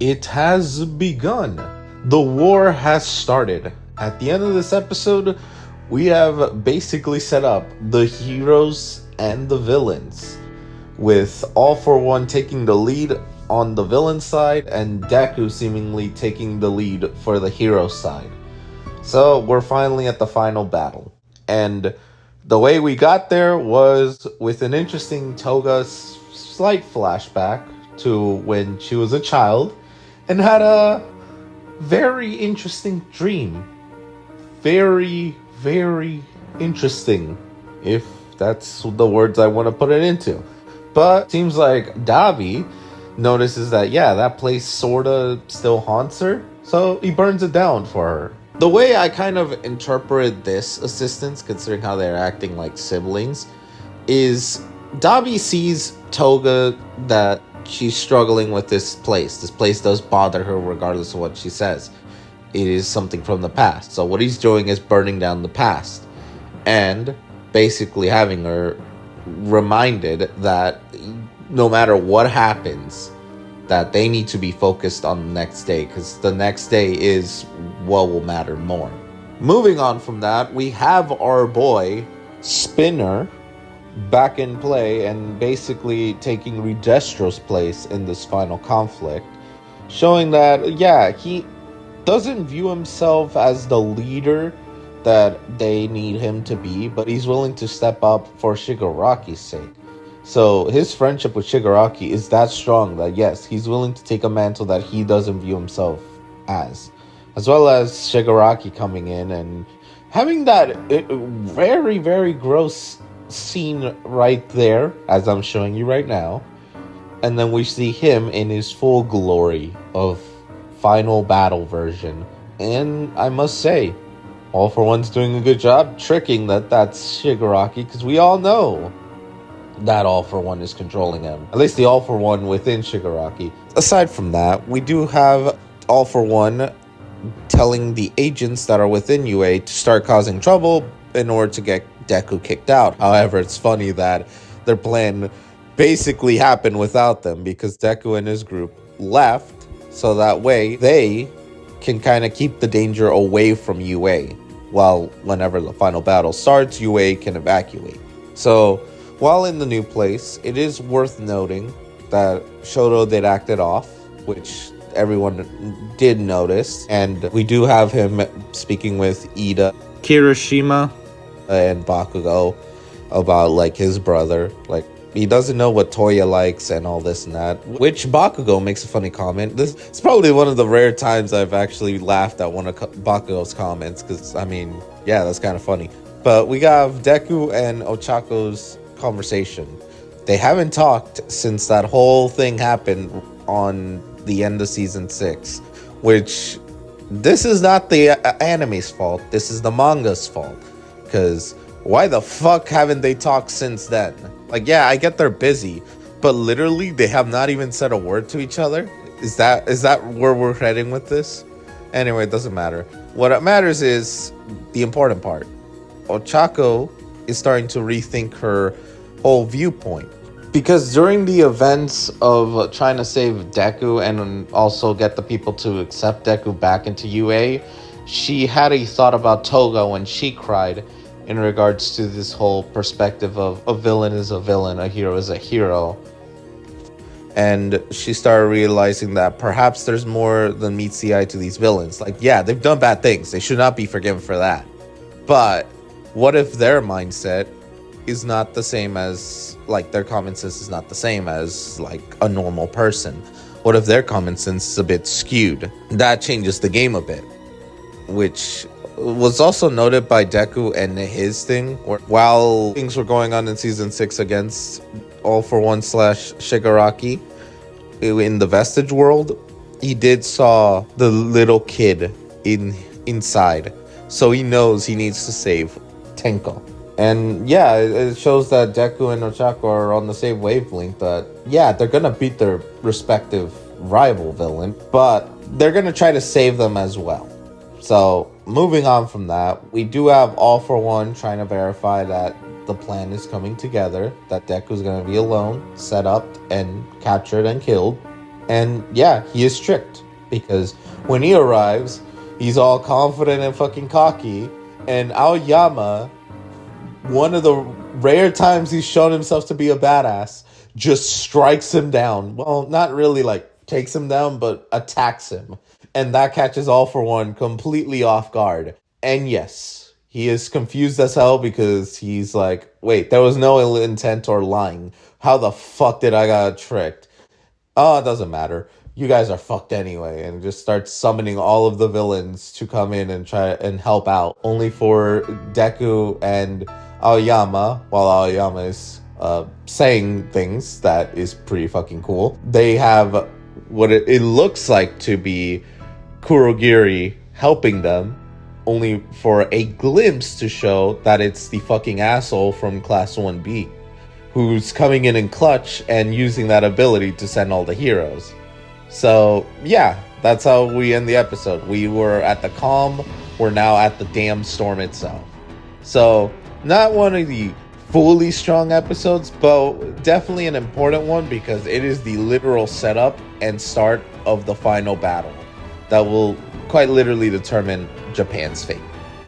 It has begun. The war has started. At the end of this episode, we have basically set up the heroes and the villains, with All For One taking the lead on the villain side and Deku seemingly taking the lead for the hero side. So we're finally at the final battle. And the way we got there was with an interesting Toga slight flashback to when she was a child and had a very interesting dream. Very, very interesting, if that's the words I want to put it into. But seems like Dabi notices that, yeah, that place sorta still haunts her, so he burns it down for her. The way I kind of interpret this assistance, considering how they're acting like siblings, is Dabi sees Toga that she's struggling with this place. This place does bother her regardless of what she says. It is something from the past. So what he's doing is burning down the past. And basically having her reminded that no matter what happens, that they need to be focused on the next day, because the next day is what will matter more. Moving on from that, we have our boy Spinner back in play and basically taking Redestro's place in this final conflict, showing that, yeah, he doesn't view himself as the leader that they need him to be, but he's willing to step up for Shigaraki's sake. So his friendship with Shigaraki is that strong that, yes, he's willing to take a mantle that he doesn't view himself as well as Shigaraki coming in and having that very, very gross scene right there, as I'm showing you right now. And then we see him in his full glory of final battle version. And I must say, All For One's doing a good job tricking that's Shigaraki, because we all know that All For One is controlling him. At least the All For One within Shigaraki. Aside from that, we do have All For One telling the agents that are within UA to start causing trouble in order to get Deku kicked out. However, it's funny that their plan basically happened without them, because Deku and his group left, so that way they can kind of keep the danger away from UA, while whenever the final battle starts, UA can evacuate. So while in the new place, it is worth noting that Shoto did act it off, which everyone did notice, and we do have him speaking with Ida, Kirishima, and Bakugo about like his brother. Like, he doesn't know what Toya likes and all this and that, which Bakugo makes a funny comment. This is probably one of the rare times I've actually laughed at one of Bakugo's comments, because I mean, yeah, that's kind of funny. But we got Deku and Ochako's conversation. They haven't talked since that whole thing happened on the end of season 6, which this is not the anime's fault. This is the manga's fault, because why the fuck haven't they talked since then? Like, yeah, I get they're busy, but literally they have not even said a word to each other. Is that where we're heading with this? Anyway, it doesn't matter. What matters is the important part. Ochako is starting to rethink her whole viewpoint, because during the events of trying to save Deku and also get the people to accept Deku back into UA, she had a thought about Toga when she cried in regards to this whole perspective of a villain is a villain, a hero is a hero. And she started realizing that perhaps there's more than meets the eye to these villains. Like, yeah, they've done bad things. They should not be forgiven for that. But what if their mindset is not the same as, like, their common sense is not the same as, like, a normal person? What if their common sense is a bit skewed? That changes the game a bit, which was also noted by Deku and his thing. While things were going on in season 6 against All For One / Shigaraki in the Vestige world, he did saw the little kid inside, so he knows he needs to save Tenko. And yeah, it shows that Deku and Ochako are on the same wavelength, that yeah, they're gonna beat their respective rival villain, but they're gonna try to save them as well. So moving on from that, we do have All For One trying to verify that the plan is coming together, that Deku's going to be alone, set up, and captured and killed. And yeah, he is tricked because when he arrives, he's all confident and fucking cocky, and Aoyama, one of the rare times he's shown himself to be a badass, just strikes him down. Well, not really like takes him down, but attacks him. And that catches All For One completely off guard. And yes, he is confused as hell because he's like, wait, there was no ill intent or lying. How the fuck did I got tricked? Oh, it doesn't matter. You guys are fucked anyway, and just starts summoning all of the villains to come in and try and help out. Only for Deku and Aoyama, while Aoyama is saying things that is pretty fucking cool. They have what it looks like to be Kurogiri helping them, only for a glimpse to show that it's the fucking asshole from Class 1B who's coming in clutch and using that ability to send all the heroes. So, yeah, that's how we end the episode. We were at the calm, we're now at the damn storm itself. So, not one of the fully strong episodes, but definitely an important one because it is the literal setup and start of the final battle that will quite literally determine Japan's fate.